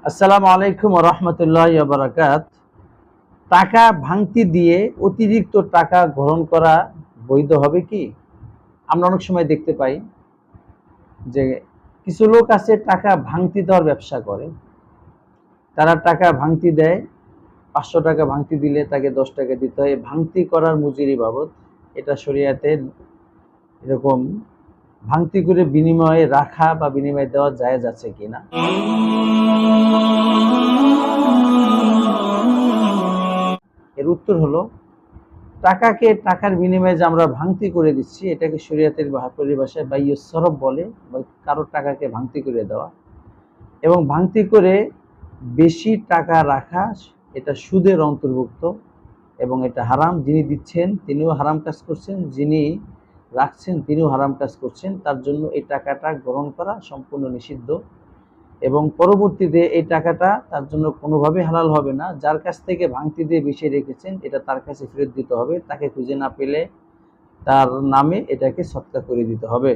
আসসালামু আলাইকুম ওয়া রাহমাতুল্লাহি ওয়া বারাকাত। টাকা ভাঙতি দিয়ে অতিরিক্ত টাকা গ্রহণ করা বৈধ হবে কি? আমরা অনেক সময় দেখতে পাই যে কিছু লোক আছে টাকা ভাঙতি দেওয়ার ব্যবসা করে। তারা টাকা ভাঙতি দেয়, ৫০০ টাকা ভাঙতি দিলে তাকে ১০ টাকা দিতে হয়। ভাঙতি করার মজুরি বাবদ। এটা শরিয়াতে এরকম ভাঙতি করে বিনিময়ে রাখা বা বিনিময়ে দেওয়া জায়েজ আছে কিনা? এর উত্তর হলো টাকাকে টাকার বিনিময়ে যে আমরা ভাঙতি করে দিচ্ছি এটাকে শরিয়াতের পরিভাষায় বাইয়ুস সরফ বলে, বা কারো টাকাকে ভাঙতি করে দেওয়া। এবং ভাঙতি করে বেশি টাকা রাখা এটা সুদের অন্তর্ভুক্ত এবং এটা হারাম। যিনি দিচ্ছেন তিনিও হারাম কাজ করছেন, যিনি রাখছেন তিনিও হারাম কাজ করছেন। তার জন্য এই টাকাটা গ্রহণ করা সম্পূর্ণ নিষিদ্ধ এবং পরবর্তীতে এই টাকাটা তার জন্য কোনোভাবেই হালাল হবে না। যার কাছ থেকে ভাঙতি দিয়ে বেশি রেখেছেন এটা তার কাছে ফেরত দিতে হবে। তাকে খুঁজে না পেলে তার নামে এটাকে সৎকার করে দিতে হবে।